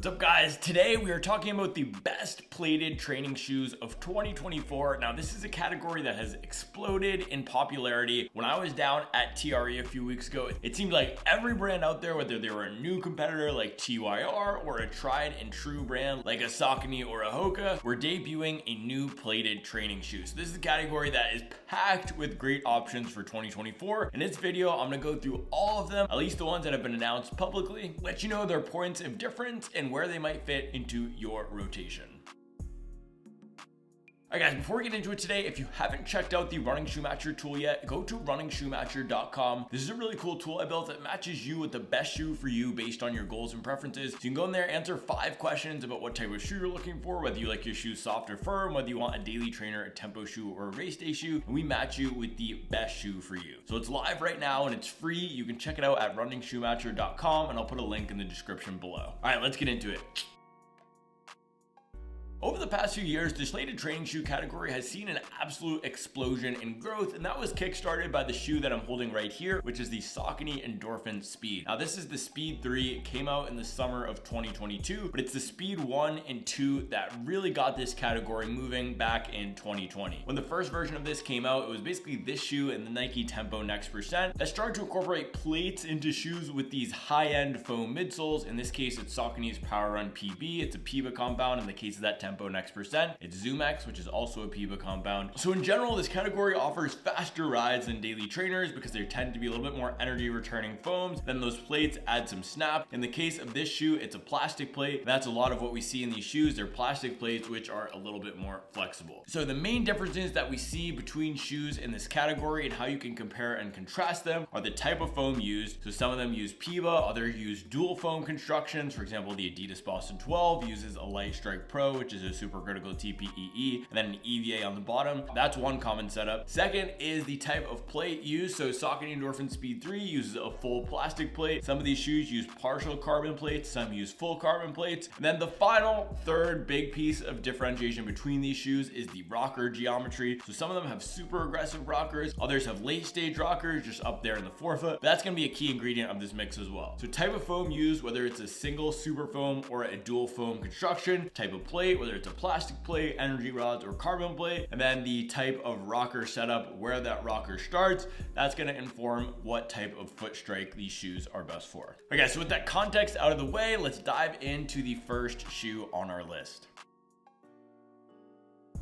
What's up guys? Today we are talking about the best plated training shoes of 2024. Now this is a category that has exploded in popularity. When I was down at TRE a few weeks ago, it seemed like every brand out there, whether they were a new competitor like TYR or a tried and true brand like a Saucony or a Hoka, were debuting a new plated training shoe. So this is a category that is packed with great options for 2024. In this video, I'm gonna go through all of them, at least the ones that have been announced publicly, let you know their points of difference and where they might fit into your rotation. Alright guys, before we get into it today, if you haven't checked out the Running Shoe Matcher tool yet, go to runningshoematcher.com. This is a really cool tool I built that matches you with the best shoe for you based on your goals and preferences. So you can go in there, answer 5 questions about what type of shoe you're looking for, whether you like your shoes soft or firm, whether you want a daily trainer, a tempo shoe, or a race day shoe, and we match you with the best shoe for you. So it's live right now and it's free. You can check it out at runningshoematcher.com and I'll put a link in the description below. Alright, let's get into it. Over the past few years, the plated training shoe category has seen an absolute explosion in growth, and that was kickstarted by the shoe that I'm holding right here, which is the Saucony Endorphin Speed. Now this is the Speed 3, it came out in the summer of 2022, but it's the Speed 1 and 2 that really got this category moving back in 2020. When the first version of this came out, it was basically this shoe and the Nike Tempo Next Percent that started to incorporate plates into shoes with these high-end foam midsoles. In this case, it's Saucony's Power Run PB. It's a PIBA compound. In the case of that Tempo Next Percent, it's Zoom X, which is also a PIBA compound. So in general, this category offers faster rides than daily trainers because they tend to be a little bit more energy returning foams. Then those plates add some snap. In the case of this shoe, it's a plastic plate. That's a lot of what we see in these shoes. They're plastic plates, which are a little bit more flexible. So the main differences that we see between shoes in this category and how you can compare and contrast them are the type of foam used. So some of them use PIBA, others use dual foam constructions. For example, the Adidas Boston 12 uses a Light Strike Pro, which is a supercritical TPEE, and then an EVA on the bottom. That's one common setup. Second is the type of plate used. So Saucony Endorphin Speed 3 uses a full plastic plate. Some of these shoes use partial carbon plates, some use full carbon plates. And then the final, third big piece of differentiation between these shoes is the rocker geometry. So some of them have super aggressive rockers, others have late stage rockers just up there in the forefoot. But that's going to be a key ingredient of this mix as well. So type of foam used, whether it's a single super foam or a dual foam construction, type of plate, whether it's a plastic plate, energy rods, or carbon plate, and then the type of rocker setup, where that rocker starts, that's going to inform what type of foot strike these shoes are best for. Okay, so with that context out of the way, let's dive into the first shoe on our list.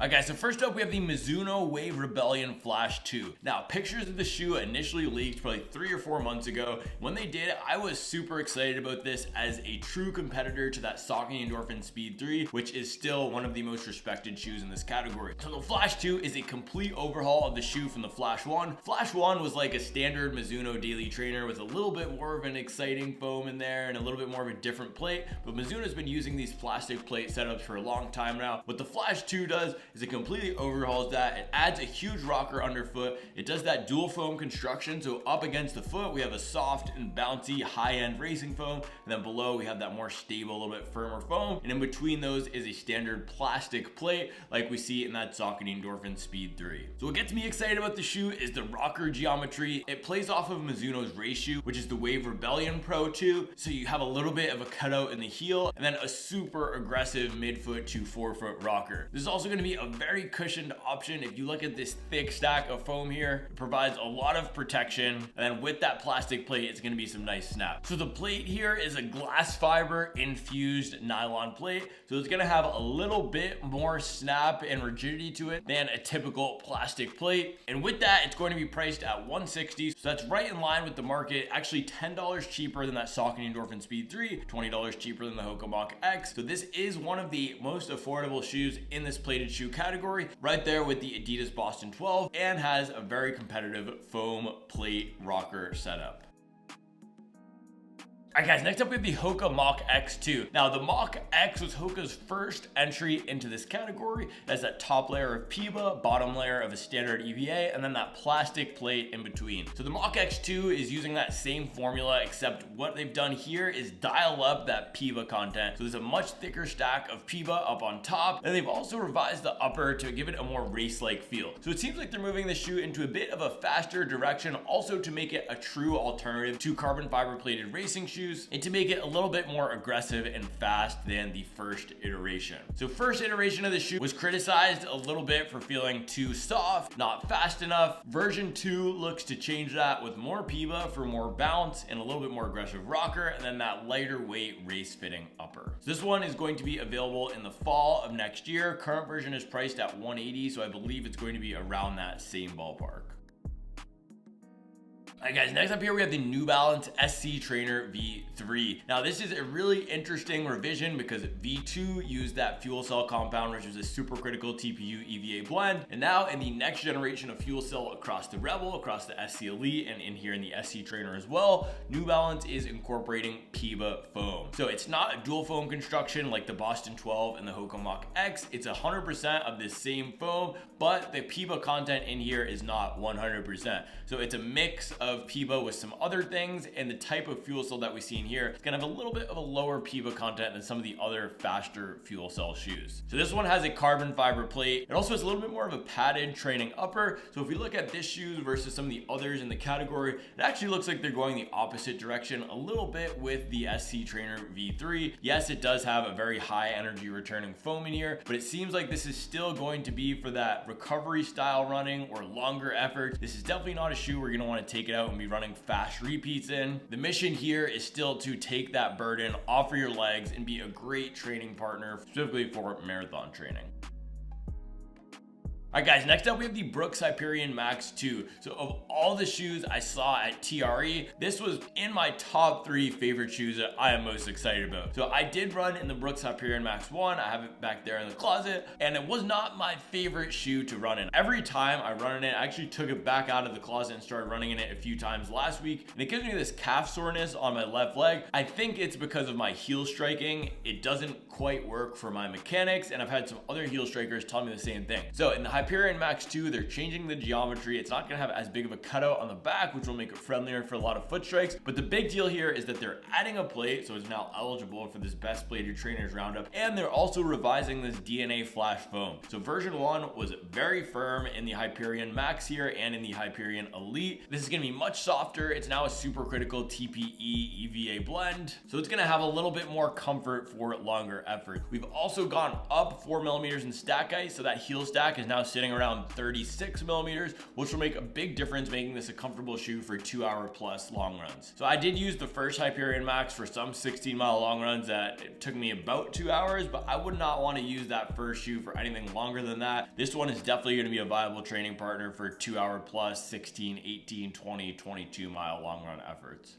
Okay, so first up we have the Mizuno Wave Rebellion Flash 2. Now, pictures of the shoe initially leaked probably 3 or 4 months ago. When they did, I was super excited about this as a true competitor to that Saucony Endorphin Speed 3, which is still one of the most respected shoes in this category. So the Flash 2 is a complete overhaul of the shoe from the Flash 1. Flash 1 was like a standard Mizuno daily trainer with a little bit more of an exciting foam in there and a little bit more of a different plate, but Mizuno's been using these plastic plate setups for a long time now. What the Flash 2 does is it completely overhauls that. It adds a huge rocker underfoot. It does that dual foam construction. So up against the foot, we have a soft and bouncy high-end racing foam. And then below, we have that more stable, a little bit firmer foam. And in between those is a standard plastic plate like we see in that Saucony Endorphin Speed 3. So what gets me excited about the shoe is the rocker geometry. It plays off of Mizuno's race shoe, which is the Wave Rebellion Pro 2. So you have a little bit of a cutout in the heel and then a super aggressive midfoot to forefoot rocker. This is also going to be a very cushioned option. If you look at this thick stack of foam here, it provides a lot of protection, and then with that plastic plate, it's going to be some nice snap. So the plate here is a glass fiber infused nylon plate, so it's going to have a little bit more snap and rigidity to it than a typical plastic plate, and with that, it's going to be priced at $160, so that's right in line with the market. Actually $10 cheaper than that Saucony Endorphin Speed 3, $20 cheaper than the Hoka Mach X. So this is one of the most affordable shoes in this plated shoe category, right there with the Adidas Boston 12, and has a very competitive foam plate rocker setup. Alright guys, next up we have the Hoka Mach X2. Now the Mach X was Hoka's first entry into this category. It has that top layer of PIBA, bottom layer of a standard EVA, and then that plastic plate in between. So the Mach X2 is using that same formula, except what they've done here is dial up that PIBA content. So there's a much thicker stack of PIBA up on top, and they've also revised the upper to give it a more race-like feel. So it seems like they're moving the shoe into a bit of a faster direction, also to make it a true alternative to carbon fiber plated racing shoes shoes and to make it a little bit more aggressive and fast than the first iteration. So first iteration of the shoe was criticized a little bit for feeling too soft, not fast enough. Version 2 looks to change that with more PIBA for more bounce and a little bit more aggressive rocker, and then that lighter weight race fitting upper. So this one is going to be available in the fall of next year. Current version is priced at $180, so I believe it's going to be around that same ballpark. Alright guys, next up here we have the New Balance SC Trainer V3. Now this is a really interesting revision because V2 used that fuel cell compound, which was a supercritical TPU EVA blend. And now in the next generation of fuel cell across the Rebel, across the SC Elite, and in here in the SC Trainer as well, New Balance is incorporating PIBA foam. So it's not a dual foam construction like the Boston 12 and the Hoka Mach X. It's 100% of the same foam, but the PIBA content in here is not 100%. So it's a mix of PIBA with some other things, and the type of fuel cell that we see in here is gonna have a little bit of a lower PIBA content than some of the other faster fuel cell shoes. So this one has a carbon fiber plate. It also has a little bit more of a padded training upper. So if we look at this shoe versus some of the others in the category, it actually looks like they're going the opposite direction a little bit with the SC Trainer V3. Yes, it does have a very high energy returning foam in here, but it seems like this is still going to be for that recovery style running or longer effort. This is definitely not a shoe where you're gonna want to take it out and be running fast repeats in. The mission here is still to take that burden off of your legs and be a great training partner, specifically for marathon training. Alright guys, next up we have the Brooks Hyperion Max 2. So of all the shoes I saw at TRE, this was in my top 3 favorite shoes that I am most excited about. So I did run in the Brooks Hyperion Max 1. I have it back there in the closet, and it was not my favorite shoe to run in. Every time I run in it, I actually took it back out of the closet and started running in it a few times last week, and it gives me this calf soreness on my left leg. I think it's because of my heel striking. It doesn't quite work for my mechanics, and I've had some other heel strikers tell me the same thing. So in the Hyperion Max 2, they're changing the geometry. It's not gonna have as big of a cutout on the back, which will make it friendlier for a lot of foot strikes. But the big deal here is that they're adding a plate, so it's now eligible for this Best Plated Trainers Roundup. And they're also revising this DNA Flash foam. So version 1 was very firm in the Hyperion Max here and in the Hyperion Elite. This is gonna be much softer. It's now a supercritical TPE EVA blend. So it's gonna have a little bit more comfort for longer effort. We've also gone up 4 millimeters in stack height, so that heel stack is now sitting around 36 millimeters, which will make a big difference, making this a comfortable shoe for 2-hour plus long runs. So I did use the first Hyperion Max for some 16-mile long runs that it took me about 2 hours, but I would not want to use that first shoe for anything longer than that. This one is definitely going to be a viable training partner for 2-hour plus 16, 18, 20, 22-mile long run efforts.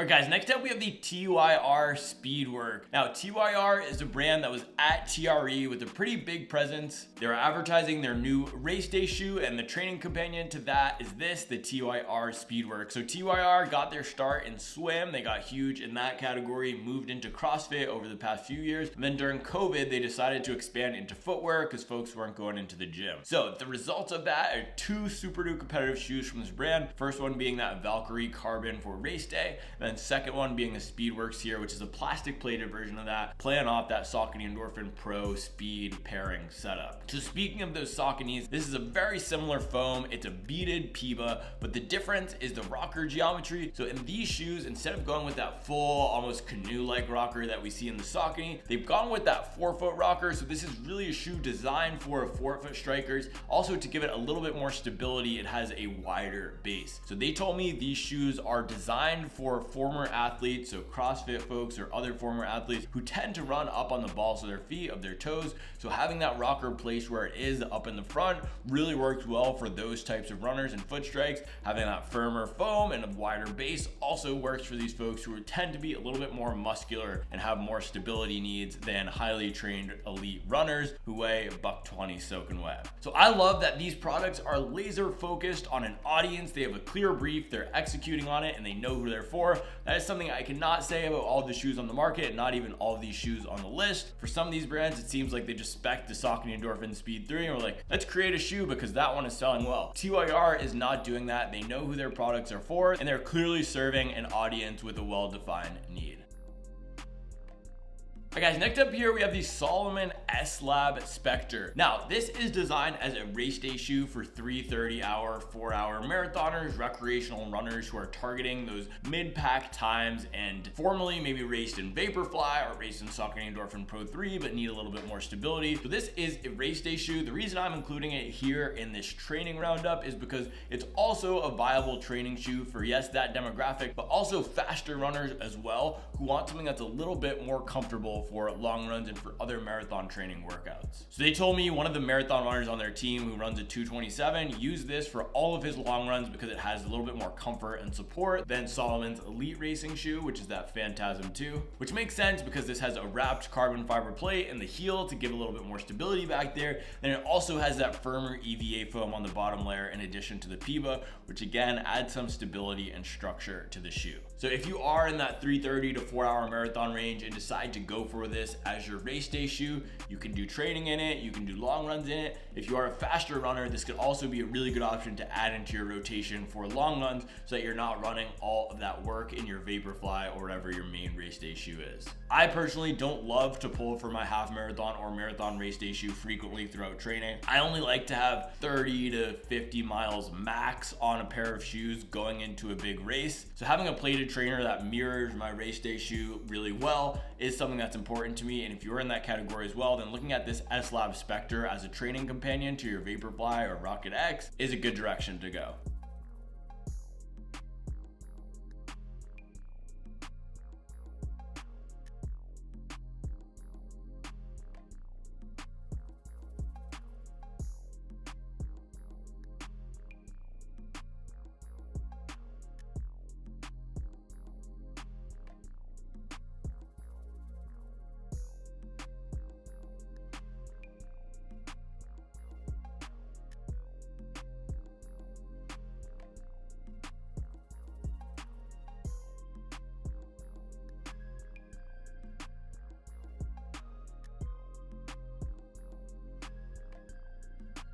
Alright guys, next up we have the TYR Speedworks. Now TYR is a brand that was at TRE with a pretty big presence. They're advertising their new race day shoe, and the training companion to that is this, the TYR Speedworks. So TYR got their start in swim. They got huge in that category, moved into CrossFit over the past few years, and then during COVID they decided to expand into footwear because folks weren't going into the gym. So the results of that are 2 super new competitive shoes from this brand. First one being that Valkyrie Carbon for race day, and then second one being the Speedworks here, which is a plastic plated version of that, playing off that Saucony Endorphin Pro speed pairing setup. So speaking of those Sauconys, this is a very similar foam. It's a beaded PIBA, but the difference is the rocker geometry. So in these shoes, instead of going with that full, almost canoe-like rocker that we see in the Saucony, they've gone with that 4-foot rocker. So this is really a shoe designed for 4-foot strikers. Also, to give it a little bit more stability, it has a wider base. So they told me these shoes are designed for former athletes, so CrossFit folks or other former athletes who tend to run up on the balls of their feet, of their toes. So having that rocker placed where it is up in the front really works well for those types of runners and foot strikes. Having that firmer foam and a wider base also works for these folks who tend to be a little bit more muscular and have more stability needs than highly trained elite runners who weigh $120 soaking wet. So I love that these products are laser focused on an audience. They have a clear brief, they're executing on it, and they know who they're for. That is something I cannot say about all the shoes on the market, not even all of these shoes on the list. For some of these brands, it seems like they just spec the Saucony Endorphin Speed 3 and we're like, let's create a shoe because that one is selling well. TYR is not doing that. They know who their products are for, and they're clearly serving an audience with a well-defined need. Alright guys, next up here we have the Salomon S-Lab Spectur. Now, this is designed as a race day shoe for 3:30-hour, 4-hour marathoners, recreational runners who are targeting those mid-pack times and formerly maybe raced in Vaporfly or raced in Saucony Endorphin Pro 3 but need a little bit more stability. So this is a race day shoe. The reason I'm including it here in this training roundup is because it's also a viable training shoe for, yes, that demographic, but also faster runners as well who want something that's a little bit more comfortable for long runs and for other marathon training workouts. So they told me one of the marathon runners on their team who runs a 2:27 used this for all of his long runs because it has a little bit more comfort and support than Salomon's Elite Racing shoe, which is that Phantasm 2, which makes sense because this has a wrapped carbon fiber plate in the heel to give a little bit more stability back there. Then it also has that firmer EVA foam on the bottom layer in addition to the PIBA, which again adds some stability and structure to the shoe. So if you are in that 3:30 to 4-hour marathon range and decide to go for this as your race day shoe, you can do training in it, you can do long runs in it. If you are a faster runner, this could also be a really good option to add into your rotation for long runs so that you're not running all of that work in your Vaporfly or whatever your main race day shoe is. I personally don't love to pull for my half marathon or marathon race day shoe frequently throughout training. I only like to have 30 to 50 miles max on a pair of shoes going into a big race. So having a plated trainer that mirrors my race day shoe really well is something that's important to me. And if you're in that category as well, then looking at this S-Lab Spectur as a training companion to your Vaporfly or Rocket X is a good direction to go.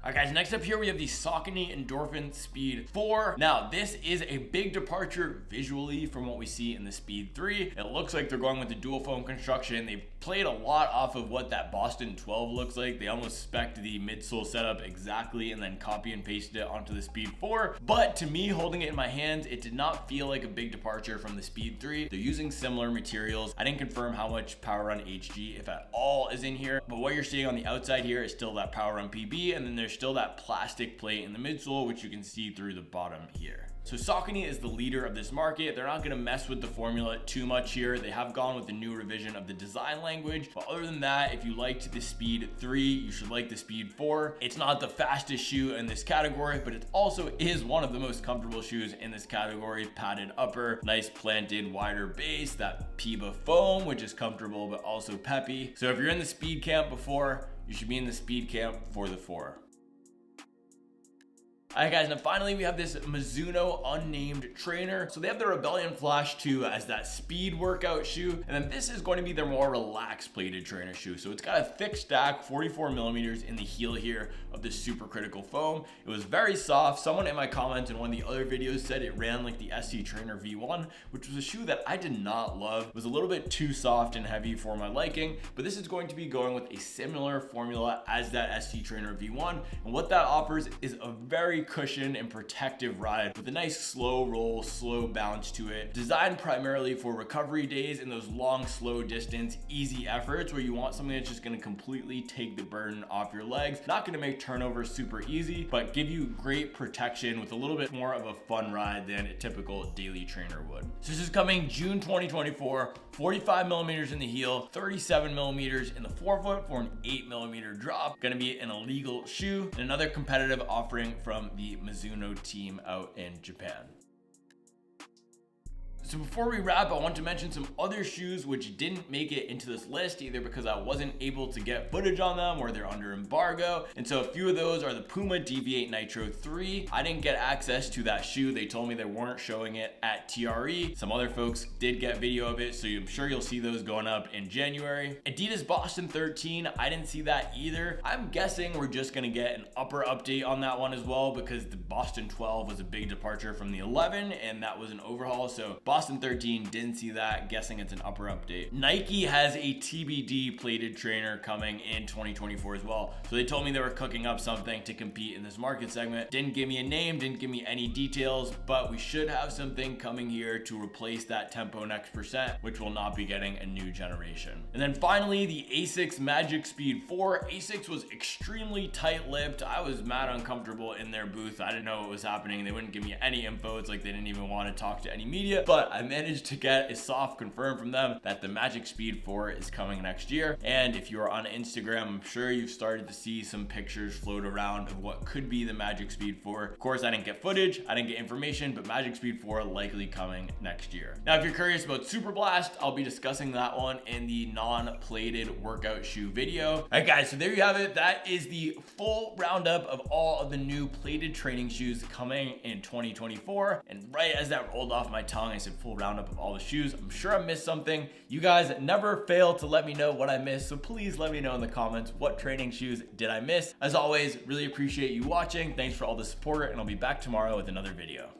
All right, guys, next up here we have the Saucony Endorphin Speed 4. Now, this is a big departure visually from what we see in the Speed 3. It looks like they're going with the dual foam construction. They've played a lot off of what that Boston 12 looks like. They almost spec'd the midsole setup exactly and then copy and pasted it onto the Speed 4. But to me, holding it in my hands, it did not feel like a big departure from the Speed 3. They're using similar materials. I didn't confirm how much Power Run HG, if at all, is in here. But what you're seeing on the outside here is still that Power Run PB, and then there's still that plastic plate in the midsole, which you can see through the bottom here. So Saucony is the leader of this market. They're not going to mess with the formula too much here. They have gone with the new revision of the design language. But other than that, if you liked the Speed 3, you should like the Speed 4. It's not the fastest shoe in this category, but it also is one of the most comfortable shoes in this category. Padded upper, nice planted wider base, that PIBA foam, which is comfortable but also peppy. So if you're in the Speed camp before, you should be in the Speed camp for the 4. Alright guys, now finally we have this Mizuno Unnamed trainer. So they have the Rebellion Flash 2 as that speed workout shoe, and then this is going to be their more relaxed plated trainer shoe. So it's got a thick stack, 44 millimeters in the heel here of this supercritical foam. It was very soft. Someone in my comments in one of the other videos said it ran like the SC Trainer V1, which was a shoe that I did not love. It was a little bit too soft and heavy for my liking, but this is going to be going with a similar formula as that SC Trainer V1, and what that offers is a very cushioned and protective ride with a nice slow roll, slow bounce to it, designed primarily for recovery days and those long, slow distance, easy efforts where you want something that's just going to completely take the burden off your legs. Not going to make turnover super easy, but give you great protection with a little bit more of a fun ride than a typical daily trainer would. So this is coming June 2024, 45 millimeters in the heel, 37 millimeters in the forefoot for an 8 millimeter drop. Going to be an illegal shoe, and another competitive offering from the Mizuno team out in Japan. So before we wrap, I want to mention some other shoes which didn't make it into this list, either because I wasn't able to get footage on them or they're under embargo. And so a few of those are the Puma Deviate Nitro 3. I didn't get access to that shoe. They told me they weren't showing it at TRE. Some other folks did get video of it, so I'm sure you'll see those going up in January. Adidas Boston 13, I didn't see that either. I'm guessing we're just gonna get an upper update on that one as well, because the Boston 12 was a big departure from the 11 and that was an overhaul. So Boston Boston 13, didn't see that, guessing it's an upper update. Nike has a TBD plated trainer coming in 2024 as well. So they told me they were cooking up something to compete in this market segment. Didn't give me a name, didn't give me any details, but we should have something coming here to replace that Tempo Next Percent, which will not be getting a new generation. And then finally, the ASICS Magic Speed 4. ASICS was extremely tight-lipped. I was mad uncomfortable in their booth. I didn't know what was happening. They wouldn't give me any info. It's like they didn't even want to talk to any media, but I managed to get a soft confirm from them that the Magic Speed 4 is coming next year. And if you are on Instagram, I'm sure you've started to see some pictures float around of what could be the Magic Speed 4. Of course, I didn't get footage, I didn't get information, but Magic Speed 4 likely coming next year. Now, if you're curious about Super Blast, I'll be discussing that one in the non-plated workout shoe video. All right, guys, so there you have it. That is the full roundup of all of the new plated training shoes coming in 2024. And right as that rolled off my tongue, I said full roundup of all the shoes. I'm sure I missed something. You guys never fail to let me know what I missed, so please let me know in the comments what training shoes did I miss. As always, really appreciate you watching. Thanks for all the support, and I'll be back tomorrow with another video.